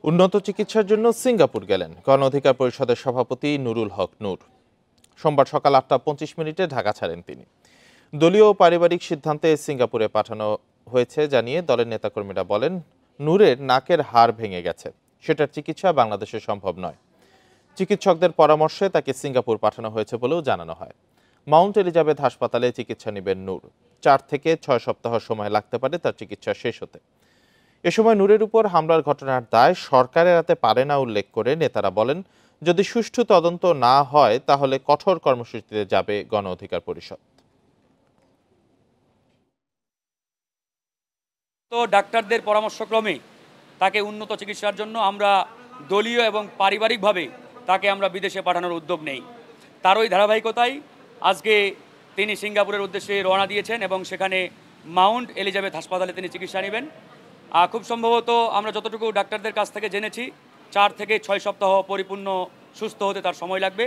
উন্নত চিকিৎসার জন্য সিঙ্গাপুর গেলেন গণ অধিকার পরিষদের সভাপতি নুরুল হক নূর। সোমবার সকাল 8টা 25 মিনিটে ঢাকা ছাড়েন তিনি। দলীয় ও পারিবারিক সিদ্ধান্তে সিঙ্গাপুরে পাঠানো হয়েছে জানিয়ে দলের নেতাকর্মীরা বলেন, নূরের নাকের হাড় ভেঙে গেছে, সেটার চিকিৎসা বাংলাদেশে সম্ভব নয়। চিকিৎসকদের পরামর্শে তাকে সিঙ্গাপুর পাঠানো হয়েছে বলেও জানানো হয়। মাউন্ট এলিজাবেথ হাসপাতালে চিকিৎসা নেবেন নূর। 4 থেকে 6 সপ্তাহ সময় লাগতে পারে তার চিকিৎসা শেষ হতে। এ সময় নূরের উপর হামলার ঘটনার দায় সরকার এড়াতে পারে না উল্লেখ করে নেতারা বলেন, যদি সুষ্ঠু তদন্ত না হয় তাহলে কঠোর কর্মসূচিতে যাবে গণ অধিকার পরিষদ। তো ডাক্তারদের পরামর্শক্রমে তাকে উন্নত চিকিৎসার জন্য আমরা দলীয় এবং পারিবারিকভাবে তাকে আমরা বিদেশে পাঠানোর উদ্যোগ নেই। তারই ধারাবাহিকতায় আজকে তিনি সিঙ্গাপুরের উদ্দেশ্যে রওনা দিয়েছেন এবং সেখানে মাউন্ট এলিজাবেথ হাসপাতালে তিনি চিকিৎসা নেবেন। খুব সম্ভবত আমরা যতটুকু ডাক্তারদের কাছ থেকে জেনেছি 4 থেকে 6 সপ্তাহ পরিপূর্ণ সুস্থ হতে তার সময় লাগবে।